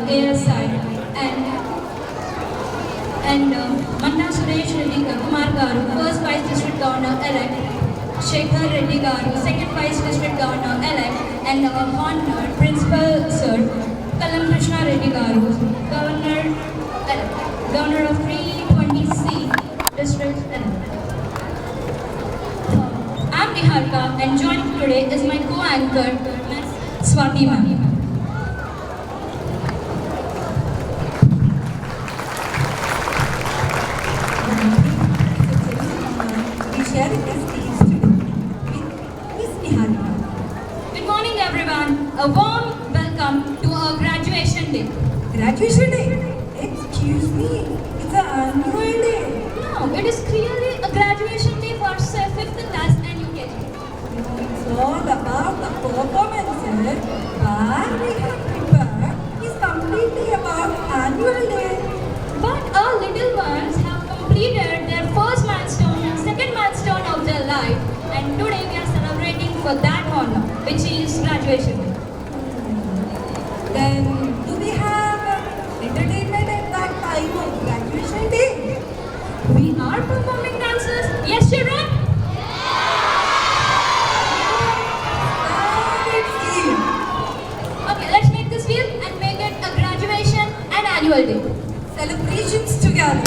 ASI, and Manna Suresh Reddy Kumar Garu, first Vice District Governor elect, Shekhar Reddy Garu, second Vice District Governor elect, and Honored Principal Sir Kalam Krishna Reddy Garu, Governor of 320C District elect. I'm Niharika, and joining today is my co-anchor, Ms. Swati ma'am. We share the stage today with Miss Niharika. Good morning, everyone. A warm welcome to our graduation day. Graduation day? Excuse me, it's an annual day. No, it is clearly a graduation day for 5th class and UKG. It's all about the performance, but we have prepared is completely about annual day. But our little ones have completed their first milestone and second milestone of their life, and today we are celebrating for that honor, which is graduation day. Then do we have entertainment at that time of graduation day? We are performing dances. Yes, children? Let's see. Okay, let's make this wheel and make it a graduation and annual day. Celebrations together.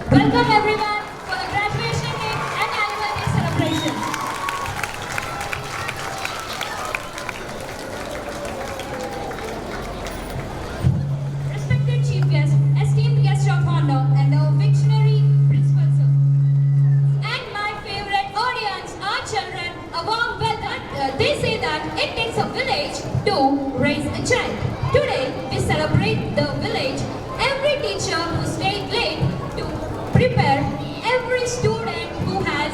Welcome everyone for the graduation day and annual day celebration. Respected chief guest, esteemed guest of honor, and our Wiktionary principal sir, and my favorite audience, our children, a warm welcome. They say that it takes a village to raise a child. Today we celebrate the village. Every teacher who stayed late to prepare, every student who has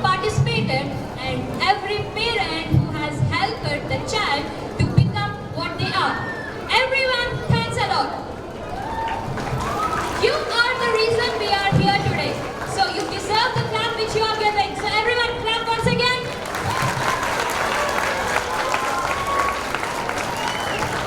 participated, and every parent who has helped the child to become what they are. Everyone, thanks a lot. You are the reason we are here today. So you deserve the clap which you are giving. So everyone clap once again.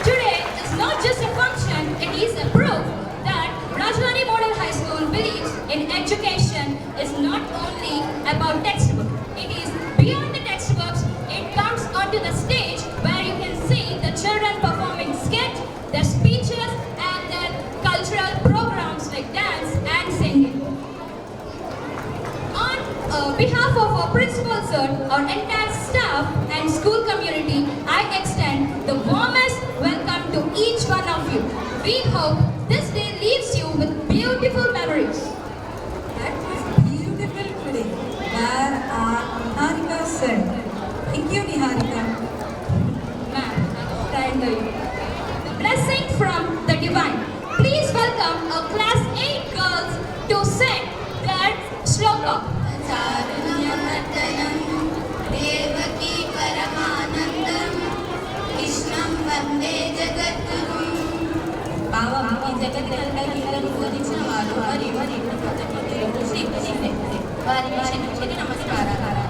Today is not just a function, it is a proof that Rajwani Model High School believes in education is not only about textbook. It is beyond the textbooks. It comes onto the stage where you can see the children performing skit, their speeches, and their cultural programs like dance and singing. On behalf of our principal sir, our entire staff and school community, I extend the warmest welcome to each one of you. We hope this day leaves you with beautiful memories. That was beautiful today. Where our Niharika said. Thank you, Niharika. Ma'am, stand by you. The blessing from the divine. Please welcome our class 8 girls to sing their shloka. चारुण्यवर्धनं Devaki परमानन्दं कृष्णं वन्दे जगद्गुरुं पावकी जगत्कल्पहितं बोधिंచినవారు మరియు కృతజ్ఞతలు శ్రీ వారికి నమస్కారాలు.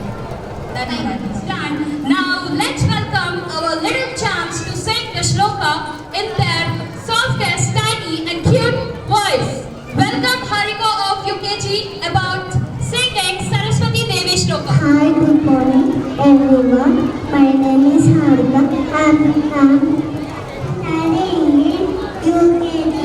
Stand. Now let's welcome our little champs to sing the shloka in their softest, tiny and cute voice. Welcome Harika of UKG about singing Saraswati Devi shloka. Hi, good morning everyone. My name is Harika. I'm studying in UKG.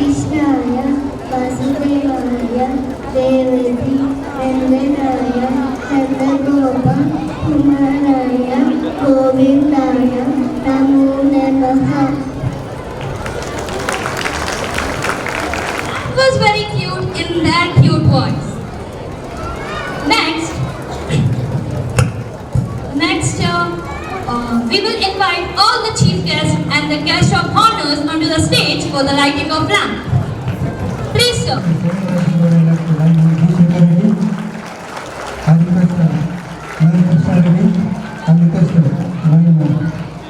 Krishnaya Vasudevaya Devati Nandanaya Nandagopa Kumaraya Govindaya Namo Namaha. That was very cute in their cute voice. Next, we will invite all the chief guests and the guest of honors onto the stage for the lighting of lamp. Please, sir. Adhikasta, Manipusarani, Adhikasta, Manipusarani.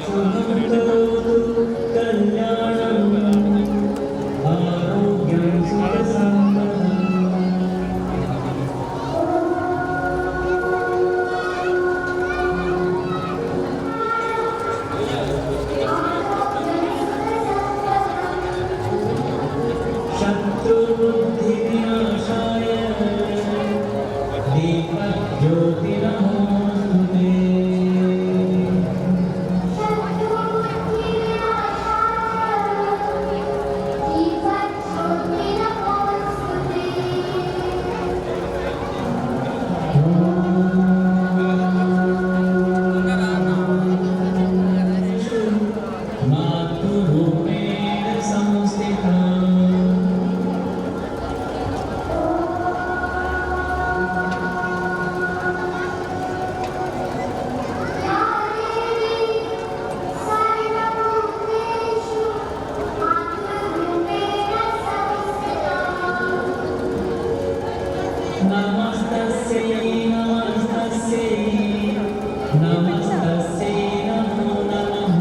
नमस्तस्यै नमो नमः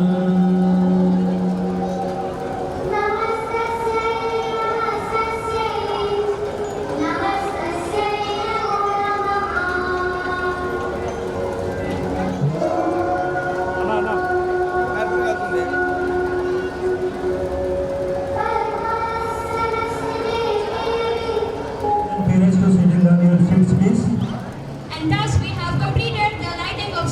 Parents to sitting down your seats, please. And thus we have completed the lighting of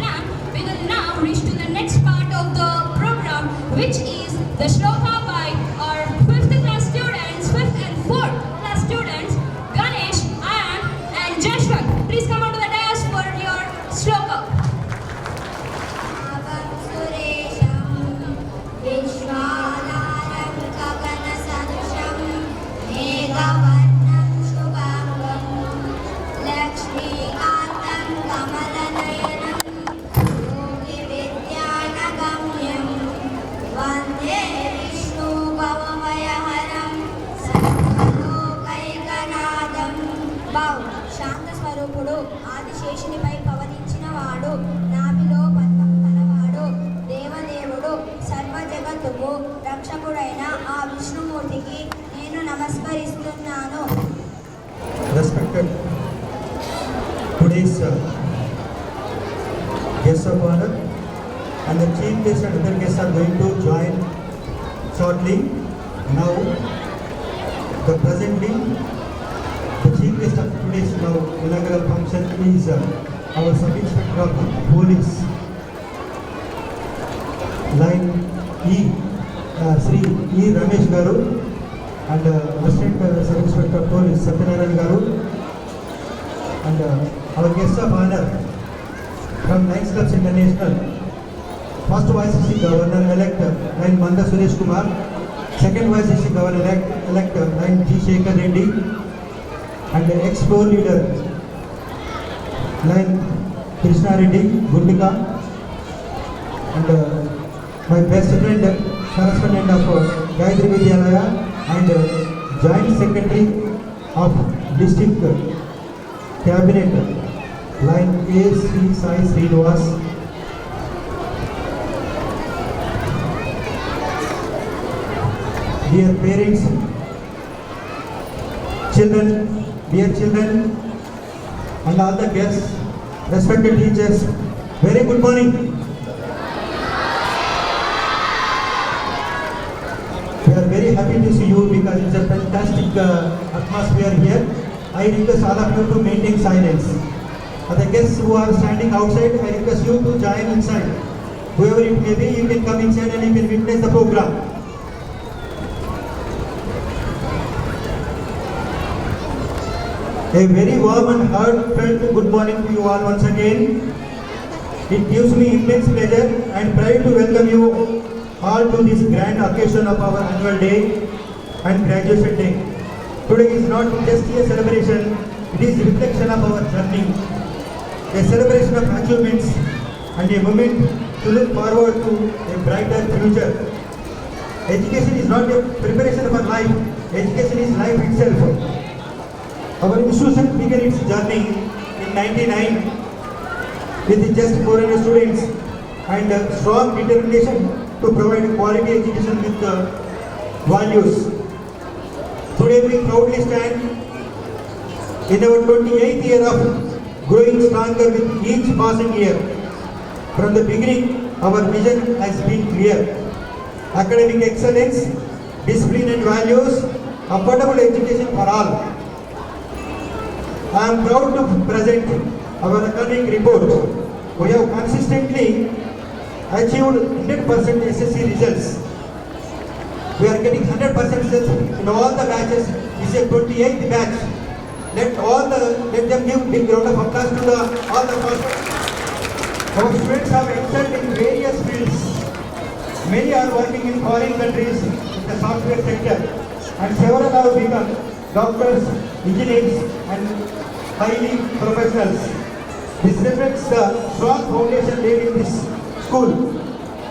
lamp. We will now reach to the next part of the program, which is the shloka by our 5th class students, 5th and 4th class students, Ganesh, Ayan and Jashwant. Please come onto the dais for your shloka. सुरेशं विश्वाधारं गगनसदृशं मेघवर्णं शुभाङ्गं लक्ष्मीकान्तं कमलनयनं योगिविद्यानगम्यं वन्दे विष्णुभवभयहरं सर्वलोकैकनाथं శాంత స్వరూపుడు ఆదిశేషునిపై పవనించిన వాడు నాభిలో పద్మం కలవాడు దేవదేవుడు సర్వ జగత్తుకు రక్షకుడైన ఆ విష్ణుమూర్తికి నేను నమస్కరిస్తున్నాను. Respected today's guests of honor and the chief guests and other guests are going to join shortly. Now, the presently, the chief guest of today's now inaugural function is our sub-inspector of police, line E, Sri E. Ramesh Garu, and assistant sub-inspector of police Satyanarayan Garu, and our guests of honor from Lions Clubs International, first Vice CC Governor-elect line Manda Suresh Kumar, second Vice CC Governor-elect line G. Shekhar Reddy, and the ex-floor leader line Krishna Reddy Gundika, and my best friend correspondent of Gayatri Vidyalaya and joint secretary of district cabinet line A. Sri Sai Srinivas, dear parents, dear children, and all the guests, respected teachers, very good morning. We are very happy to see you because it's a fantastic atmosphere here. I request all of you to maintain silence. The guests who are standing outside, I request you to join inside. Whoever it may be, you can come inside and you can witness the program. A very warm and heartfelt good morning to you all once again. It gives me immense pleasure and pride to welcome you all to this grand occasion of our annual day and graduation day. Today is not just a celebration, it is a reflection of our journey, a celebration of achievements and a moment to look forward to a brighter future. Education is not a preparation for life, education is life itself. Our institution began its journey in 1999 with just 400 students and strong determination to provide quality education with values. Today we proudly stand in our 28th year of growing stronger with each passing year. From the beginning, our vision has been clear. Academic excellence, discipline and values, affordable education for all. I am proud to present our academic report. We have consistently achieved 100% SSC results. We are getting 100% results in all the batches. This is a 28th batch. Let them give big round of applause to all the first. Our students have excelled in various fields. Many are working in foreign countries in the software sector, and several have become doctors, engineers, and highly professionals. This reflects the strong foundation laid in this school.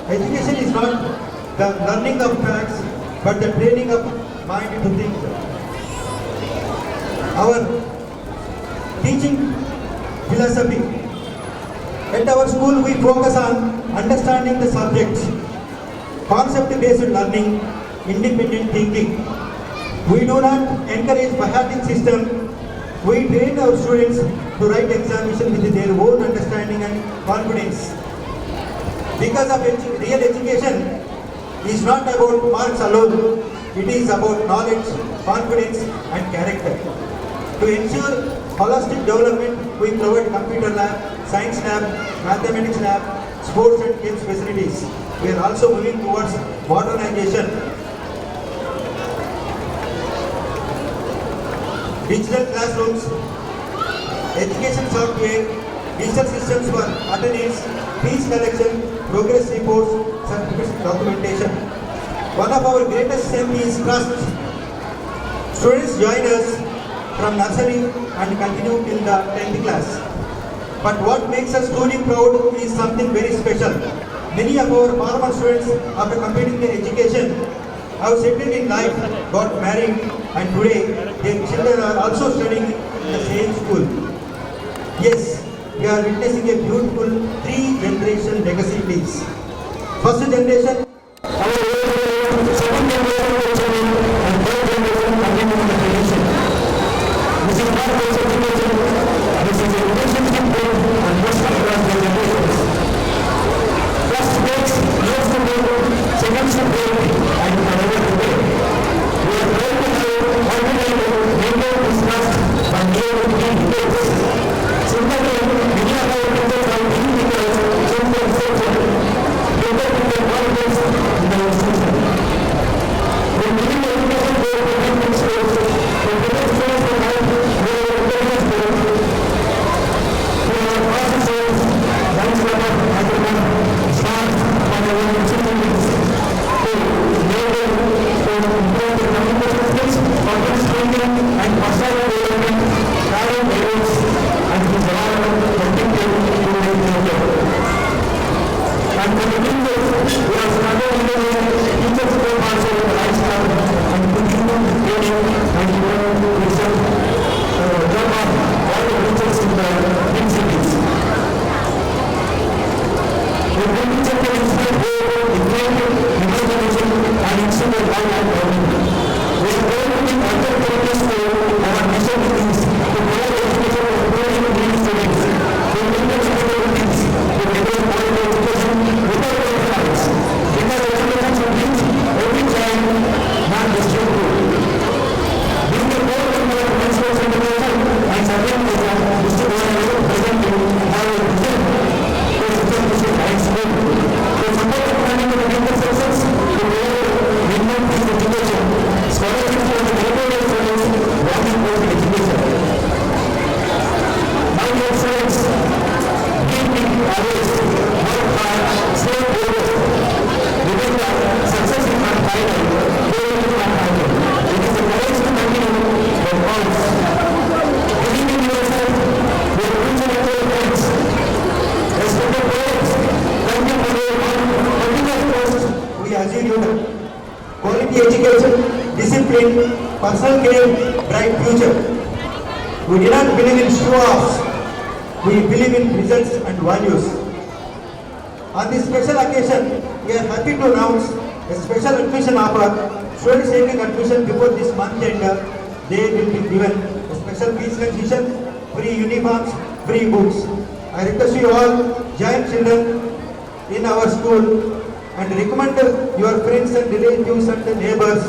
Education is not the learning of facts, but the training of mind to think. Our teaching philosophy At our school, we focus on understanding the subjects, concept-based learning, independent thinking. We do not encourage by-hearting system. We train our students to write examination with their own understanding and confidence. Because of real education is not about marks alone. It is about knowledge, confidence, and character. To ensure holistic development, we provide computer lab, science lab, mathematics lab, sports and games facilities. We are also moving towards modernization. Digital classrooms, education software, digital systems for attendance, fees collection, progress reports, certificates, documentation. One of our greatest strengths is trust. Students join us from nursery and continue till the 10th class. But what makes us truly proud is something very special. Many of our former students, after completing their education, have settled in life, got married, and today their children are also studying in the same school. Yes, we are witnessing a beautiful 3-generation legacy piece. First generation, we assume quality education, discipline, personal care, bright future. We do not believe in show-offs. We believe in results and values. On this special occasion, we are happy to announce a special admission offer. Students taking admission before this month end, they will be given a special fees concession, free uniforms, free books. I request you all, join children in our school and recommend your friends and relatives and neighbors.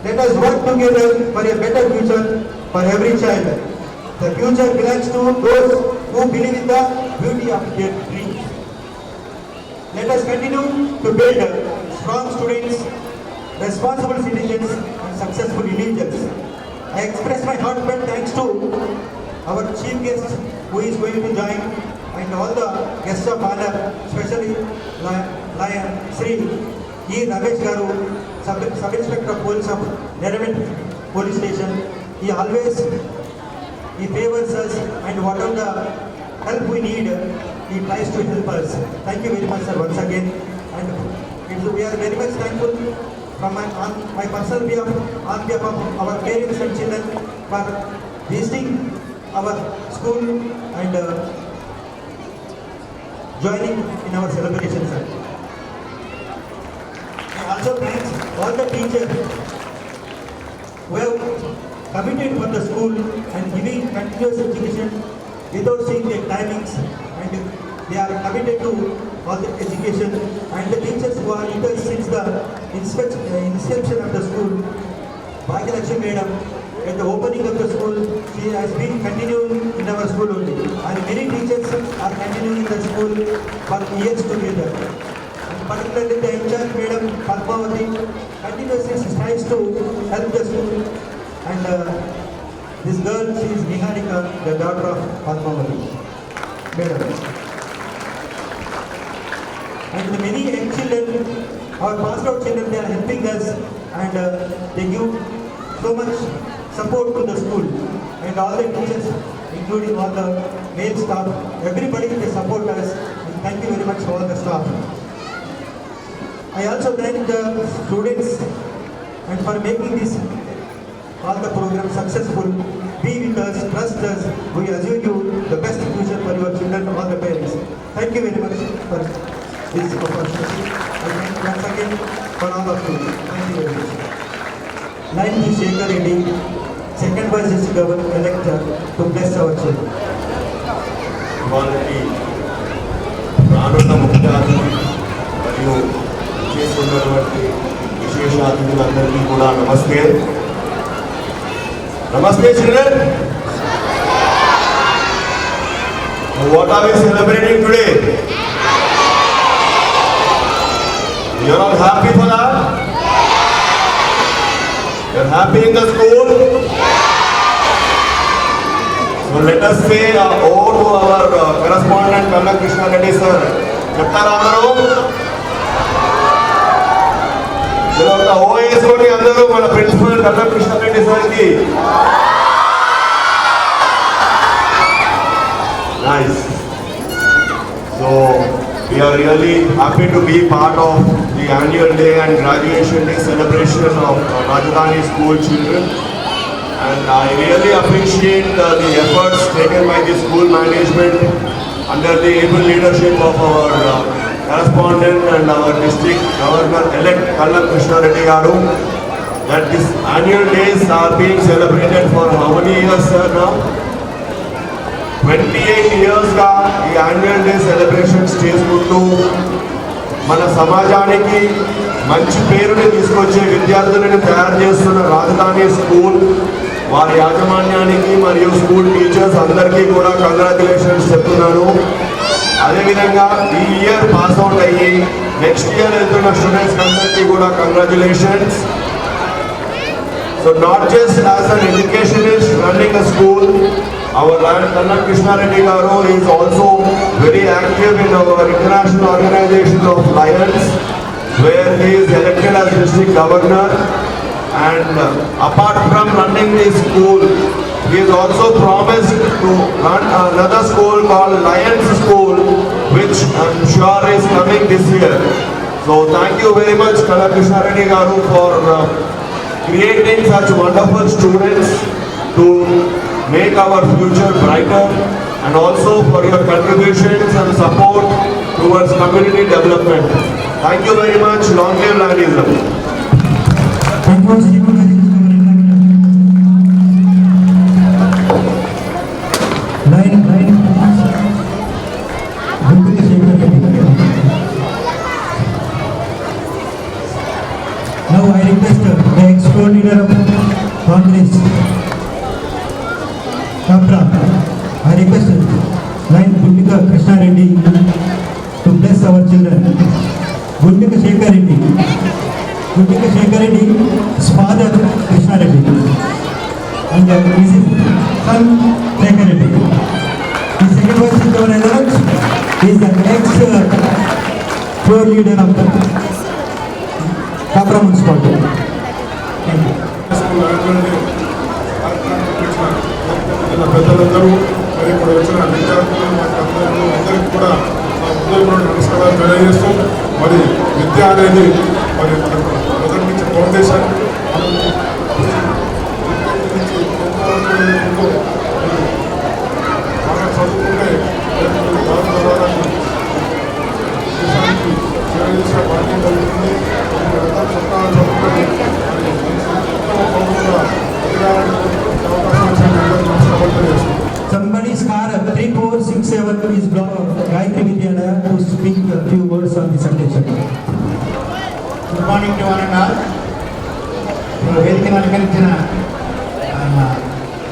Let us work together for a better future for every child. The future belongs to those who believe in the beauty of their dreams. Let us continue to build strong students, responsible citizens, and successful individuals. I express my heartfelt thanks to our chief guest who is going to join and all the guests of honor, especially Lion Sri E. Ramesh Garu, Sub-Inspector of Police of Nerevent Police Station. He favors us and whatever the help we need, he tries to help us. Thank you very much, sir, once again. And we are very much thankful from on my personal behalf, on behalf of our parents and children for visiting our school and joining in our celebration, sir. I also thank all the teachers who have committed for the school and giving continuous education without seeing their timings, and they are committed to all the education, and the teachers who are with us since the inception of the school. Bhagya Madam, at the opening of the school, she has been continuing in our school only, and many teachers are continuing in the school for years together. And particularly the in-charge Madam Padmavati continuously strives to help the school, and this girl, she is Niharika, the daughter of Padmavati Madam. And the many young children, our passed out children, they are helping us, and they give so much support to the school, and all the teachers, including all the male staff, everybody they support us, and thank you very much for all the staff. I also thank the students and for making this all the programs successful. Be with us, trust us, we assure you the best future for your children, all the parents. Thank you very much for this opportunity. I thank you once again for all of you. Thank you very much. Line to Shekhar Reddy, second vice governor elector, to bless our children. వాళ్ళకి రానున్న ముఖ్య అతిథి మరియు చేస్తున్నటువంటి విశేష అతిథులందరికీ కూడా నమస్తే. నమస్తే children. What are we celebrating today? You are all happy for that? You are happy in the school? So let us say over to our correspondent Kannan Krishna Reddy sir. చెప్తారా అందరూ? ఒక ఓఎస్ఓని అందరూ మన ప్రిన్సిపల్ కన్నన్ కృష్ణ రెడ్డి సార్కి. Nice. So we are really happy to be part of the annual day and graduation day celebration of Rajdhani school children, and I really appreciate the efforts taken by the school management under the able leadership of our correspondent and our district governor-elect Kannan Krishna Reddy garu, that these annual days are being celebrated for how many years, sir, now? 28 years గా ఈ annual day celebrations చేసుకుంటూ మన సమాజానికి మంచి పేరుని తీసుకొచ్చే విద్యార్థులను తయారు చేస్తున్న రాజధాని స్కూల్ వారి యాజమాన్యానికి మరియు స్కూల్ టీచర్స్ అందరికీ కూడా కంగ్రాచులేషన్స్ చెప్తున్నాను. అదేవిధంగా ఈ ఇయర్ పాస్ అవుట్ అయ్యి నెక్స్ట్ ఇయర్ వెళ్తున్న స్టూడెంట్స్ అందరికీ కూడా congratulations. So not just as an educationist running a school, our Kannan Krishna Reddy garu is also very active in our international organization of Lions, where he is elected as district governor, and apart from running the school, he has also promised to run another school called Lions School, which I'm sure is coming this year. So thank you very much Kannan Krishna Reddy garu for creating such wonderful students to make our future brighter, and also for your contributions and support towards community development. Thank you very much. Long live Landism. Thank you, Now I request the ex-coordinator of Congress, Kapra. I request line Gundika Krishna Reddy to bless our children. Gundika Shekhar Reddy. Gundika Shekhar Reddy, his father Krishna Reddy, and his son Shekhar Reddy. The second vice governor is the ex-floor leader of the Kapra municipality. Thank you. పెద్దలందరూ మరి ఇక్కడ వచ్చిన విద్యార్థులు అందరికీ కూడా మా హృదయపూర్వక నమస్కారాలు తెలియజేస్తూ, మరి విద్య అనేది మరి మనకు మొదటి నుంచి ఫౌండేషన్ బాగా చదువుకుంటే Vidyana to speak a few words on this occasion. Good morning to one and all. Welcome Alkanchana.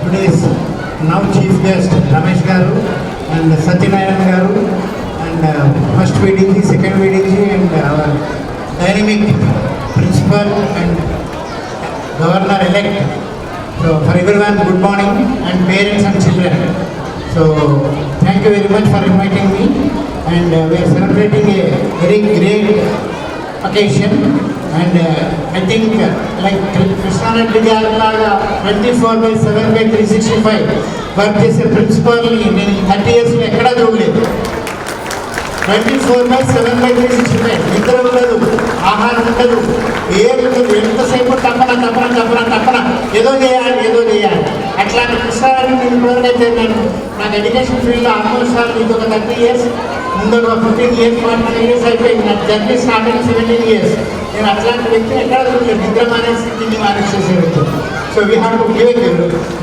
Today's now chief guest Ramesh Garu and Satyanarayan Garu and first VDG, second VDG and our dynamic principal and governor elect. So for everyone, good morning, and parents and children. So thank you very much for inviting me, and we are celebrating a very great occasion, and I think like Krishna Reddy Garu 24/7/365 work చేసే principal నేను 30 years ఎక్కడా చూడలేదు. 24/7/365 నిద్ర ఉండదు, ఆహారం ఉండదు, ఏది ఉండదు, ఎంతసేపు తప్పన ఏదో చేయాలి. అట్లాంటి కృష్ణారెడ్డి నేను ఇప్పటివరకైతే నాకు ఎడ్యుకేషన్ ఫీల్డ్లో ఆల్మోస్ట్ ఇది ఒక 30 years, ముందు 15 years 45 years అయిపోయింది. నాకు జర్నీ స్టార్టింగ్ 17 years. నేను అట్లాంటి వ్యక్తి ఎక్కడ చూడలేదు, నిద్ర మానేసి తిండి మానేసేసే వ్యక్తి. So we have to give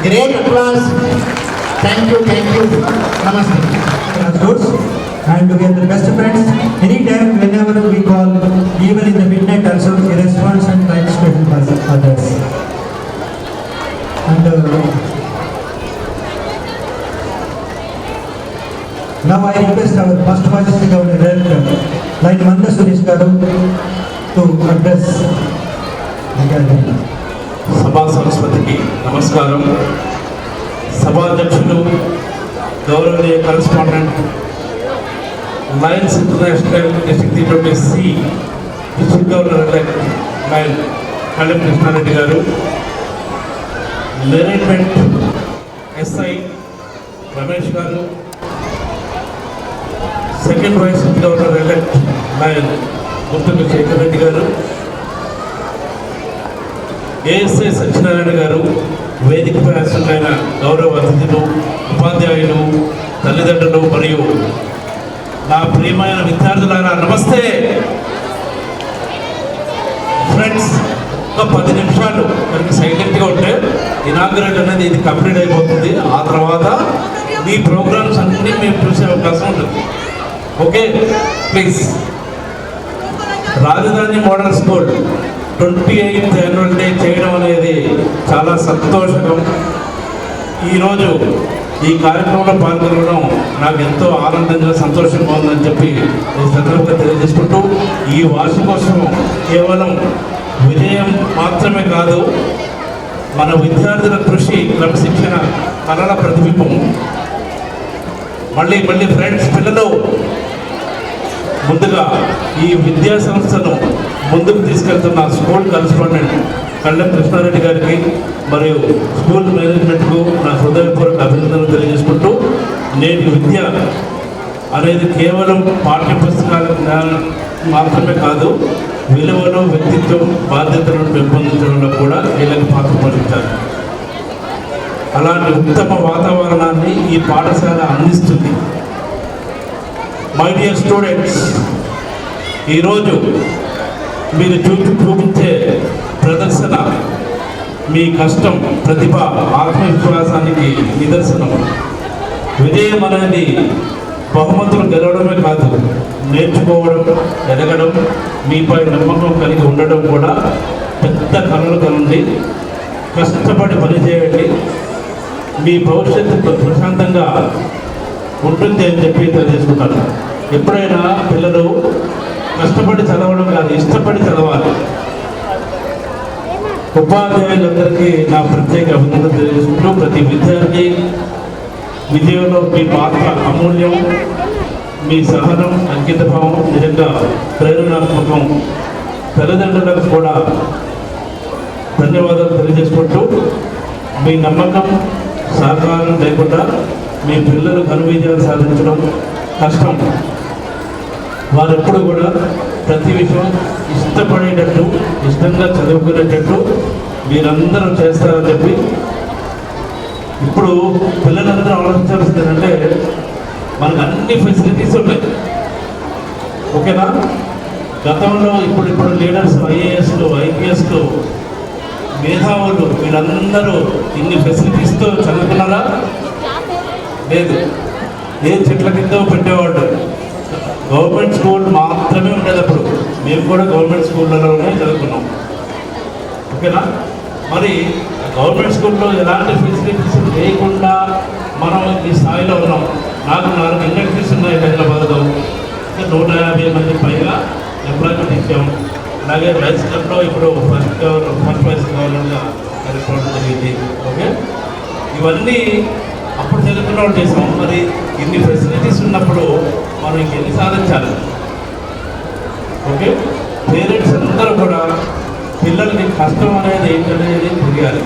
great applause. Thank you. నమస్తే. And we are the best friends. Anytime, whenever we call, even in the midnight also, he responds and tries to help others. And now I request our first vice governor, like Manda Suresh Garu, to address the gathering. సభా సంస్కృతికి నమస్కారం. సభాధ్యక్షులు గౌరవనీయ correspondent Lions International district deputy C district governor elect lion Kalyan Krishna Reddy గారు, management SI Ramesh గారు, second vice governor elect lion గుర్తుకు శేఖర్ రెడ్డి గారు, ASI Satyanarayana గారు, వేదికపై హాజరైన గౌరవ అతిథులు, ఉపాధ్యాయులు, తల్లిదండ్రులు మరియు నా ప్రియమైన విద్యార్థులారా నమస్తే. ఫ్రెండ్స్, ఒక 10 నిమిషాలు మనకి సైలెంట్గా ఉంటే ఇనాగ్రేట్ అనేది ఇది కంప్లీట్ అయిపోతుంది. ఆ తర్వాత మీ ప్రోగ్రామ్స్ అన్నీ మేము చూసే అవకాశం ఉంటుంది. Okay, please. Rajdhani model school 28th annual day చేయడం అనేది చాలా సంతోషకరం. ఈరోజు ఈ కార్యక్రమంలో పాల్గొనడం నాకు ఎంతో ఆనందంగా సంతోషంగా ఉందని చెప్పి ఈ సందర్భంగా తెలియజేసుకుంటూ, ఈ వార్షికోత్సవం కేవలం విజయం మాత్రమే కాదు, మన విద్యార్థుల కృషి, క్రమశిక్షణ, కళల ప్రతిబింబం. మళ్ళీ ఫ్రెండ్స్, పిల్లలు ముందుగా ఈ విద్యా సంస్థను ముందుకు తీసుకెళ్తున్న స్కూల్ కరెస్పాండెంట్ కళ్యాణ్ కృష్ణారెడ్డి గారికి మరియు స్కూల్ మేనేజ్మెంట్కు నా హృదయపూర్వక అభినందనలు తెలియజేసుకుంటూ, నేటి విద్య అనేది కేవలం పాఠ్యపుస్తకాల జ్ఞానం మాత్రమే కాదు, విలువలు, వ్యక్తిత్వం, బాధ్యతలను పెంపొందించడంలో కూడా కీలక పాత్ర పోషించాలి. అలాంటి ఉత్తమ వాతావరణాన్ని ఈ పాఠశాల అందిస్తుంది. మై డియర్ స్టూడెంట్స్, ఈరోజు మీరు చూపించే ప్రదర్శన మీ కష్టం, ప్రతిభ, ఆత్మవిశ్వాసానికి నిదర్శనం. విజయం అనేది బహుమతులు గెలవడమే కాదు, నేర్చుకోవడం, ఎదగడం, మీపై నమ్మకం కలిగి ఉండడం కూడా పెద్ద కళలు కలండి. కష్టపడి పనిచేయండి, మీ భవిష్యత్తు ప్రశాంతంగా ఉంటుంది అని చెప్పి తెలియజేసుకుంటాను. ఎప్పుడైనా పిల్లలు కష్టపడి చదవడం కాదు, ఇష్టపడి చదవాలి. ఉపాధ్యాయులందరికీ నా ప్రత్యేక అభినందనలు తెలియజేసుకుంటూ, ప్రతి విద్యార్థి విజయంలో మీ పాత్ర అమూల్యం. మీ సహనం, అంకితభావం నిజంగా ప్రేరణాత్మకం. తల్లిదండ్రులకు కూడా ధన్యవాదాలు తెలియజేసుకుంటూ, మీ నమ్మకం, సహకారం లేకుండా మీ పిల్లలు ఘన విజయాలు సాధించడం కష్టం. వారు ఎప్పుడు కూడా ప్రతి విషయం ఇష్టపడేటట్టు, ఇష్టంగా చదువుకునేటట్టు మీరందరూ చేస్తారని చెప్పి, ఇప్పుడు పిల్లలందరూ ఆలోచించాల్సింది ఏంటంటే, మనకు అన్ని ఫెసిలిటీస్ ఉన్నాయి, ఓకేనా? గతంలో ఇప్పుడు లీడర్స్, ఐఏఎస్లు, ఐపీఎస్లు, మేధావులు వీళ్ళందరూ ఇన్ని ఫెసిలిటీస్తో చదువుకున్నారా? లేదు. ఏ చెట్ల కింద పెట్టేవాడు, గవర్నమెంట్ స్కూల్ మాత్రమే ఉండేది అప్పుడు. మేము కూడా గవర్నమెంట్ స్కూళ్ళలోనే చదువుకున్నాం. ఓకేనా? మరి గవర్నమెంట్ స్కూల్లో ఎలాంటి ఫెసిలిటీస్ లేకుండా మనం ఈ స్థాయిలో ఉన్నాం. నాకు 4 ఇండస్ట్రీస్ ఉన్నాయి హైదరాబాద్లో. 150 మంది పైగా ఎంప్లాయ్మెంట్ ఇచ్చాము. అలాగే రైస్ క్లబ్లో ఇప్పుడు ఫస్ట్ ప్రైజ్ గవర్నమెంట్గా కలుసుకోవడం జరిగింది. ఓకే, ఇవన్నీ అప్పుడు చదువుకున్న వాళ్ళు చేసాం. మరి ఇన్ని ఫెసిలిటీస్ ఉన్నప్పుడు మనం ఇంకెన్ని సాధించాలి? ఓకే, పేరెంట్స్ అందరూ కూడా పిల్లలకి కష్టం అనేది ఏంటనేది తెలియాలి.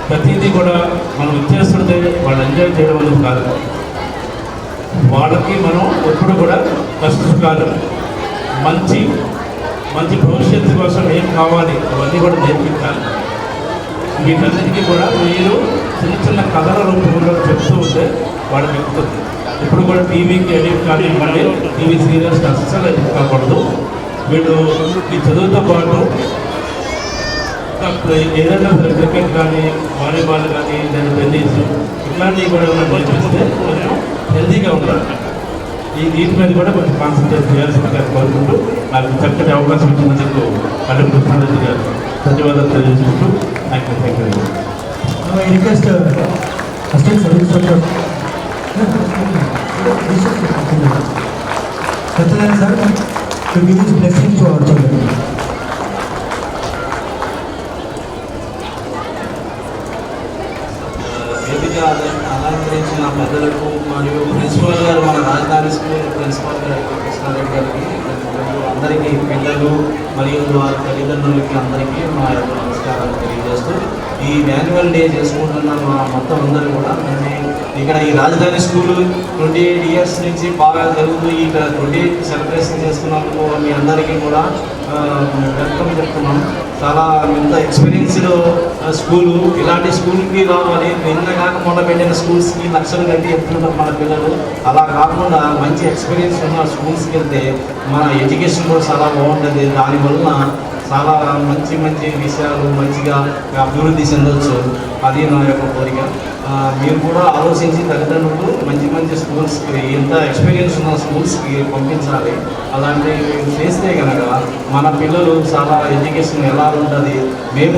ప్రతిదీ కూడా మనం ఇచ్చేస్తుంటే వాళ్ళు ఎంజాయ్ చేయడం అనేది కాదు. వాళ్ళకి మనం ఎప్పుడు కూడా కష్టకాలు మంచి మంచి భవిష్యత్తు కోసం ఏం కావాలి అవన్నీ కూడా నేర్పించాలి. వీటన్నిటికీ కూడా మీరు చిన్న చిన్న కథల రూపంలో చెప్తూ ఉంటే వాళ్ళకి ఎక్కుతుంది. ఇప్పుడు కూడా టీవీకి ఎడిట్ కానివ్వండి, టీవీ సీరియల్స్కి అస్సలు ఎడిట్ కాకూడదు. వీళ్ళు ఈ చదువుతో పాటు ఏదైనా సరే క్రికెట్ కానీ, వాలీబాల్ కానీ, లేదా టెన్నిస్ ఇట్లాంటివి కూడా నేర్పిస్తే కొంచెం హెల్తీగా ఉంటారు. వీటి మీద కూడా కొంచెం కాన్సన్ట్రేట్ చేయాల్సిందిగా కోరుకుంటూ నాకు చక్కటి అవకాశం ఇచ్చినందుకు కళ్యాణ కృష్ణారెడ్డి గారు ధన్యవాదాలు తెలియజేసుకుంటూ thank you. I request Assistant Sub Inspector Satyanarayana sir to give his blessing to our children. అలంకరించిన పెద్దలకు మరియు ప్రిన్సిపాల్ గారు, మన రాజధాని స్కూల్ ప్రిన్సిపాల్ గారు కృష్ణారెడ్డి గారికి, అందరికీ పిల్లలు మరియు వారి తల్లిదండ్రులకి అందరికీ మా యొక్క నమస్కారాలు తెలియజేస్తూ, ఈ యాన్యువల్ డే చేసుకుంటున్న మా మొత్తం అందరూ కూడా ఇక్కడ ఈ రాజధాని స్కూల్ 28 ఇయర్స్ నుంచి బాగా జరుగుతూ ఈ 28 సెలబ్రేషన్ చేస్తున్నందుకు మీ అందరికీ కూడా వెల్కమ్ చెప్తున్నాం. చాలా ఇంత ఎక్స్పీరియన్స్డ్ స్కూలు, ఇలాంటి స్కూల్కి రావాలి. నిన్న కాక మొన్న పెట్టిన స్కూల్స్కి లక్షలు కట్టి ఎత్తుకుంటాం మన పిల్లలు. అలా కాకుండా మంచి ఎక్స్పీరియన్స్ ఉన్న స్కూల్స్కి వెళ్తే మన ఎడ్యుకేషన్ కూడా చాలా బాగుంటుంది. దానివల్ల చాలా మంచి మంచి విషయాలు మంచిగా అభివృద్ధి చెందవచ్చు. అది నా యొక్క కోరిక. మీరు కూడా ఆలోచించి తల్లిదండ్రులు మంచి మంచి స్కూల్స్కి, ఎంత ఎక్స్పీరియన్స్ ఉన్న స్కూల్స్కి పంపించాలి. అలాంటివి చేస్తే కనుక మన పిల్లలు చాలా ఎడ్యుకేషన్ ఎలా ఉంటుంది.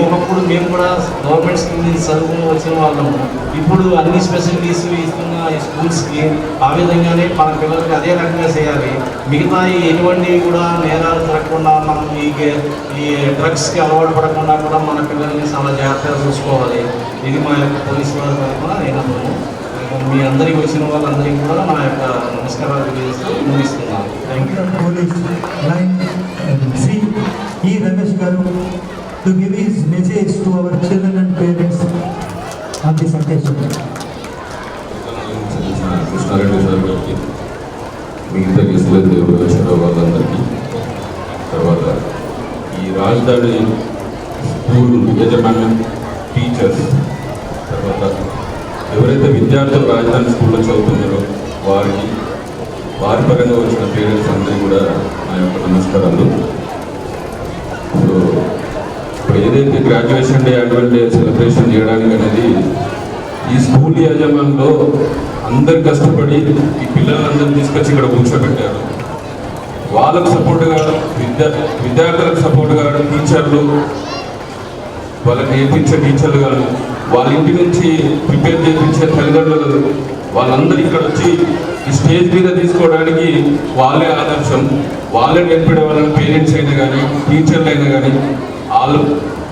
ఒకప్పుడు మేము కూడా గవర్నమెంట్ స్కూల్ నుంచి చదువుకుని వచ్చిన వాళ్ళము. ఇప్పుడు అన్ని ఫెసిలిటీస్ ఇస్తున్న ఈ స్కూల్స్కి ఆ విధంగానే మన పిల్లలకి అదే రకంగా చేయాలి. మిగతా ఎటువంటి కూడా నేరాలు జరగకుండా మనం ఈ డ్రగ్స్కి అలవాటు పడకుండా కూడా మన పిల్లల్ని చాలా జాగ్రత్తగా చూసుకోవాలి. ఇది మా యొక్క పోలీసు వారి తరఫున నేను మీ అందరికీ వచ్చిన వాళ్ళందరికీ కూడా నా యొక్క నమస్కారాలు తెలియజేస్తూ ముగిస్తున్నాను. Thank you. Police line Sri E. Ramesh garu to give his message to our children and parents on this occasion. Krishna Reddy sir గారికి, మిగతా గెస్టుల దేవుడు వచ్చిన వాళ్ళందరికీ, తర్వాత ఈ రాజధాని స్కూల్ యజమాన్యం, టీచర్స్, తర్వాత ఎవరైతే విద్యార్థులు రాజధాని స్కూల్లో చదువుతున్నారో వారి పరంగా వచ్చిన పేరెంట్స్ అందరికీ కూడా నా యొక్క నమస్కారాలు. సో ఇప్పుడు ఏదైతే graduation day, annual day celebration చేయడానికి అనేది ఈ స్కూల్ యాజమాన్యంలో అందరు కష్టపడి ఈ పిల్లలందరినీ తీసుకొచ్చి ఇక్కడ కూర్చోబెట్టారు. వాళ్ళకు సపోర్ట్గా విద్యార్థులకు సపోర్ట్గా టీచర్లు, వాళ్ళకి నేర్పించే టీచర్లు కానీ, వాళ్ళ ఇంటి నుంచి ప్రిపేర్ చేయించే తల్లిదండ్రులు, వాళ్ళందరూ ఇక్కడ వచ్చి ఈ స్టేజ్ మీద తీసుకోవడానికి వాళ్ళే ఆదర్శం. వాళ్ళే నేర్పడే వాళ్ళని పేరెంట్స్ అయినా కానీ, టీచర్లు అయినా కానీ, వాళ్ళు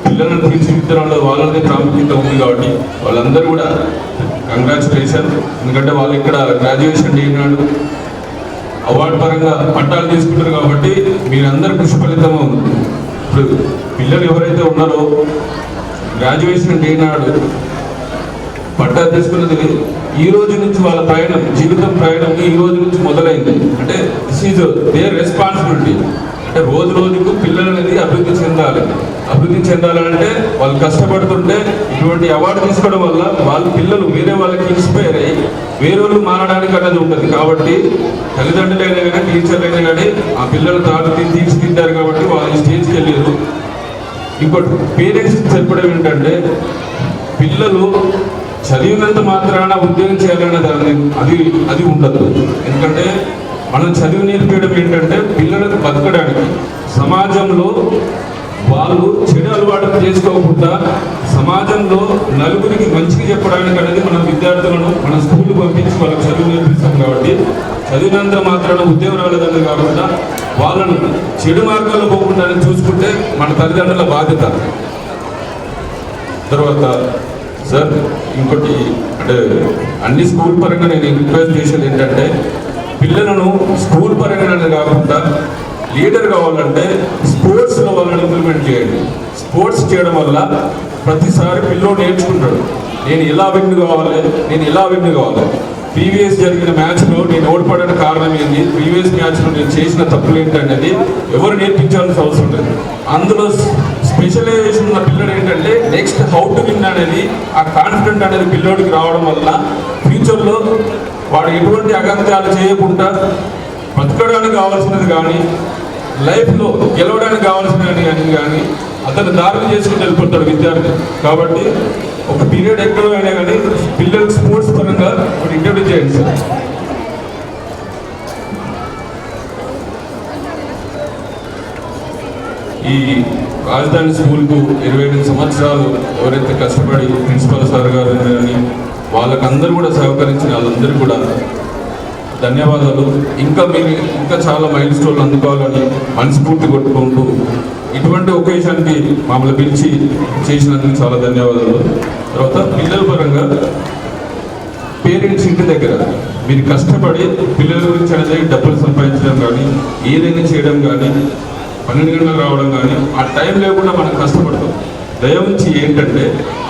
పిల్లలను తీర్చిదిద్దడంలో వాళ్ళదే ప్రాముఖ్యత ఉంది. కాబట్టి వాళ్ళందరూ కూడా కంగ్రాచులేషన్. ఎందుకంటే వాళ్ళు ఇక్కడ గ్రాడ్యుయేషన్ డే నాడు అవార్డు పరంగా పట్టాలు తీసుకుంటారు. కాబట్టి మీరందరూ కృషి ఫలితము. ఇప్పుడు పిల్లలు ఎవరైతే ఉన్నారో గ్రాడ్యుయేషన్ డే నాడు పట్టా తీసుకున్నది ఈ రోజు నుంచి వాళ్ళ ప్రయాణం, జీవితం ప్రయాణం ఈ రోజు నుంచి మొదలైంది. అంటే దిస్ ఈజ్ దేర్ రెస్పాన్సిబిలిటీ. అంటే రోజు రోజుకు పిల్లలు అనేది అభివృద్ధి చెందాలంటే వాళ్ళు కష్టపడుతుంటే ఇటువంటి అవార్డు తీసుకోవడం వల్ల వాళ్ళ పిల్లలు వేరే వాళ్ళకి ఇన్స్పైర్ అయ్యి వేరే వాళ్ళు మారడానికి అనేది ఉంటుంది. కాబట్టి తల్లిదండ్రులైనా కానీ, టీచర్లైనా కానీ ఆ పిల్లలు తీర్చిదిద్దారు కాబట్టి వాళ్ళు స్టేజ్కి వెళ్ళారు. ఇంకోటి పేరెంట్స్ చెప్పడం ఏంటంటే, పిల్లలు చదివినంత మాత్రాన ఉద్యోగం చేయాలనే దాన్ని అది ఉండదు. ఎందుకంటే మనం చదివి నేర్పించడం ఏంటంటే బతకడానికి, సమాజంలో వాళ్ళు చెడు అలవాటు చేసుకోకుండా సమాజంలో నలుగురికి మంచిగా చెప్పడానికి అనేది మనం విద్యార్థులను మన స్కూల్ పంపించి వాళ్ళకి చదువు నేర్పిస్తాం. కాబట్టి చదివినంత మాత్రాన ఉద్యోగం రాలేదని కాకుండా వాళ్ళను చెడు మార్గాల్లో పోకుండా చూసుకుంటే మన తల్లిదండ్రుల బాధ్యత. తర్వాత సార్ ఇంకోటి అంటే అన్ని స్కూల్ పరంగా నేను రిక్వెస్ట్ చేసేది ఏంటంటే పిల్లలను స్కూల్ పరంగా కాకుండా లీడర్ కావాలంటే స్పోర్ట్స్లో వాళ్ళని ఇంప్లిమెంట్ చేయండి. స్పోర్ట్స్ చేయడం వల్ల ప్రతిసారి పిల్లోడు నేర్చుకుంటాడు, నేను ఇలా విన్ కావాలి, నేను ఇలా విన్ కావాలి. ప్రీవియస్ జరిగిన మ్యాచ్లో నేను ఓడిపడడానికి కారణం ఏంటి, ప్రీవియస్ మ్యాచ్లో నేను చేసిన తప్పులు ఏంటనేది ఎవరు నేర్పించాల్సిన అవసరం లేదు. అందులో స్పెషలైజేషన్ ఉన్న పిల్లడు ఏంటంటే నెక్స్ట్ హౌ టు విన్ అనేది ఆ కాన్ఫిడెంట్ అనేది పిల్లోడికి రావడం వల్ల ఫ్యూచర్లో వాడు ఎటువంటి అగత్యాలు చేయకుండా బతకడానికి కావాల్సినది కానీ లైఫ్లో గెలవడానికి కావాల్సినది కానీ అతను దారులు చేసుకుని వెళ్ళిపోతాడు విద్యార్థి. కాబట్టి ఒక పీరియడ్ ఎక్కడ అయినా కానీ పిల్లలు స్పోర్ట్స్ పరంగా ఒకటి ఇంట్రడ్యూస్ చేయండి సార్. ఈ రాజధాని స్కూల్కు 28 సంవత్సరాలు ఎవరైతే కష్టపడి ప్రిన్సిపల్ సార్ గారు కానీ వాళ్ళకందరూ కూడా సహకరించిన వాళ్ళందరూ కూడా ధన్యవాదాలు. ఇంకా మీరు ఇంకా చాలా మైల్ స్టోన్లు అందుకోవాలని మనస్ఫూర్తి కొట్టుకుంటూ ఇటువంటి ఒకేషన్కి మమ్మల్ని పిలిచి చేసినందుకు చాలా ధన్యవాదాలు. తర్వాత పిల్లల పరంగా పేరెంట్స్ ఇంటి దగ్గర మీరు కష్టపడి పిల్లల గురించి అనేది డబ్బులు సంపాదించడం కానీ ఏదైనా చేయడం కానీ 12 గంటలకు రావడం కానీ ఆ టైం లేకుండా మనం కష్టపడతాం. దయవుంచి ఏంటంటే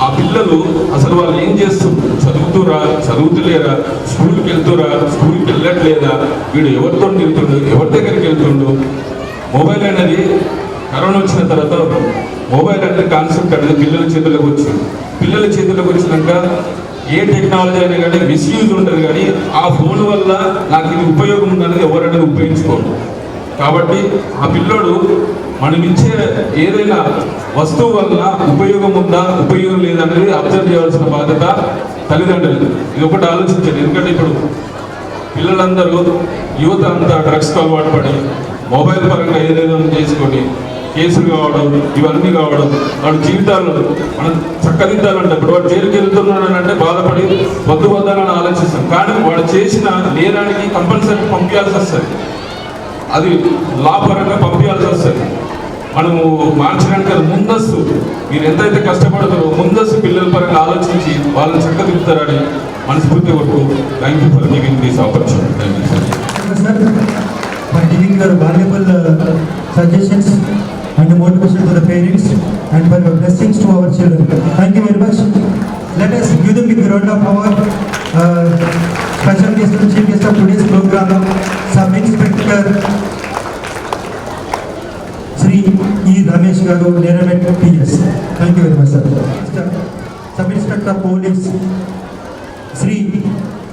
ఆ పిల్లలు అసలు వాళ్ళు ఏం చేస్తున్నారు, చదువుతులేరా, స్కూల్కి వెళ్తురా, స్కూల్కి వెళ్ళట్లేదా, వీడు ఎవరితో తిరుగుతుండు, ఎవరి దగ్గరికి వెళ్తుండు. మొబైల్ అనేది కరోనా వచ్చిన తర్వాత మొబైల్ అనేది కాన్సెప్ట్ అనేది పిల్లల చేతులకు వచ్చినాక ఏ టెక్నాలజీ అయినా కానీ మిస్యూజ్ ఉంటుంది, కానీ ఆ ఫోన్ వల్ల నాకు ఇది ఉపయోగం ఉందనేది ఎవరైనా ఉపయోగించుకోరు. కాబట్టి ఆ పిల్లోడు మనం ఇచ్చే ఏదైనా వస్తువు వల్ల ఉపయోగం ఉందా ఉపయోగం లేదనేది అబ్జర్వ్ చేయాల్సిన బాధ్యత తల్లిదండ్రులు. ఇది ఒకటి ఆలోచించండి. ఎందుకంటే ఇప్పుడు పిల్లలందరూ యువత అంతా డ్రగ్స్కి అలవాటు పడి మొబైల్ పరంగా ఏదైనా చేసుకొని కేసులు కావడం ఇవన్నీ కావడం వాడి జీవితాలు మనం చక్కదిద్దాలంటే ఇప్పుడు వాడు జైలుకి వెళ్తున్నాడంటే బాధపడి వద్దాలని ఆలోచిస్తాం. కానీ వాడు చేసిన నేరానికి కంపల్సరీ పంపించాల్సి వస్తుంది, అది లా పరంగా పంపించాల్సి వస్తుంది. మనము మార్చడానికి ముందస్తు మీరు ఎంతైతే కష్టపడతారో ముందస్తు పిల్లల పరంగా ఆలోచించి వాళ్ళని చక్కదిద్దుతారని మనస్ఫూర్తి వరకు. Thank you for giving this opportunity. Thank you sir for giving your valuable suggestions and motivation to the parents and for your blessings to our children. Thank you very much. Let us give them a round of applause. Special guest and chief guest of today's program, Sub Inspector Sri E. Ramesh Garu, Neramet PS. Thank you very much, sir. Sub Inspector Police Sri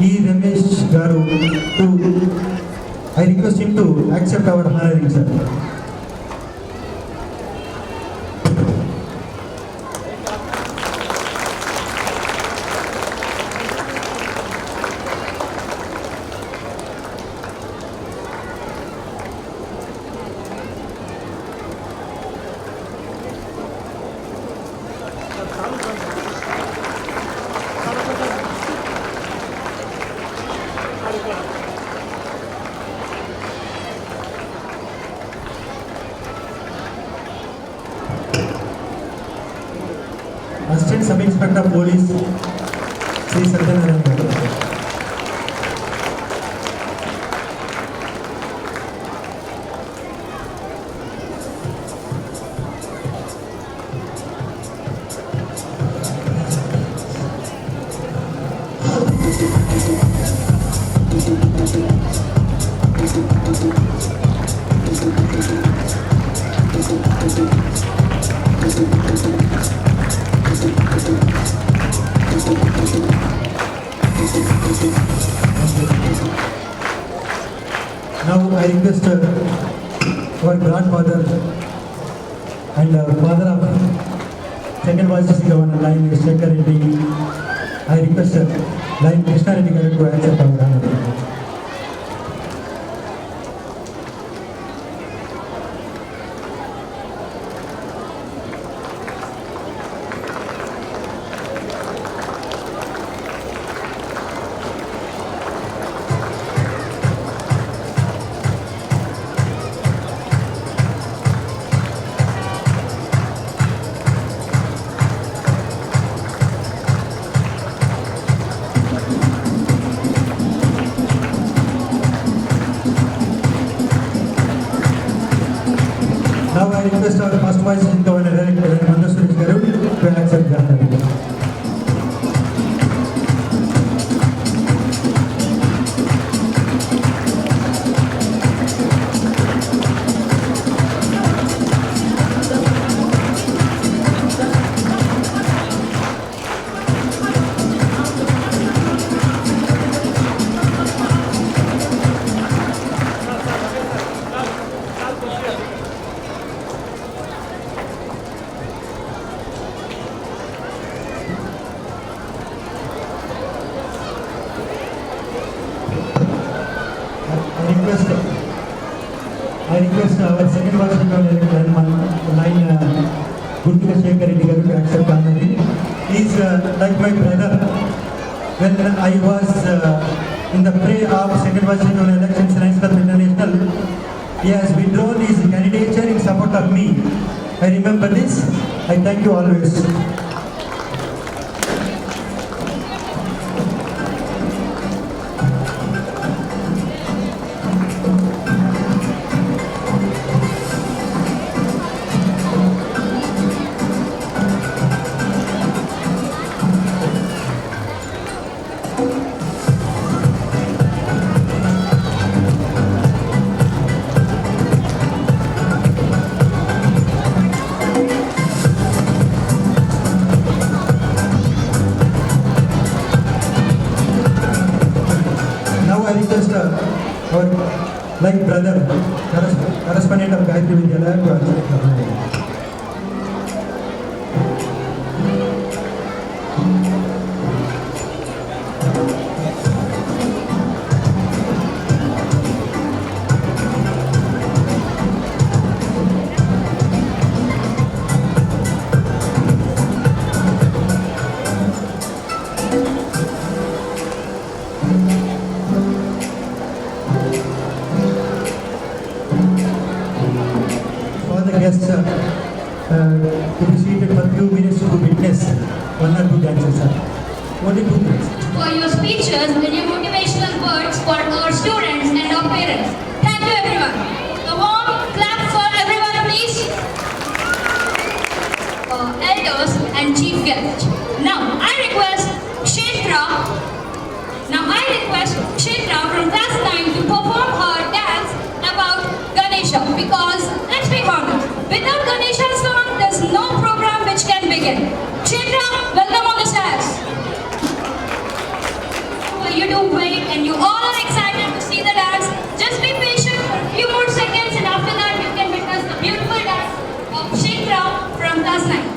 E. Ramesh Garu, I request him to accept our honoring, sir. Assistant Sub Inspector Police Sri Satyanarayan Garu. Now I request our grandfather and father of second vice governor line Shekhar Reddy. I request line Krishna Reddy Garu to accept our honor. Now I request our first vice governor, Mandar Suresh Garu, to accept the honor. I request our second vice line Gurtila Shekhar Reddy Garu to accept honor. He is like my brother. When I was in the fray of second vice elections in Lions Club International, he has withdrawn his candidature in support of me. I remember this. I thank you always. I request our like brother, correspondent of Gayatri Vidyalaya to accept the honor. Guests to be seated for a few minutes to witness one or two dances. Only 2 minutes. For your speeches and your motivational words for our students and our parents. Thank you everyone. A warm clap for everyone please. Elders and chief guests. Now I request Kshetra from class 9 to perform her dance about Ganesha, because let's be honest, without Ganesha's song there's no program which can begin. Kshetra, welcome on the stairs. Well, you do wait and you all are excited to see the dance. Just be patient for a few more seconds and after that you can witness the beautiful dance of Kshetra from class 9.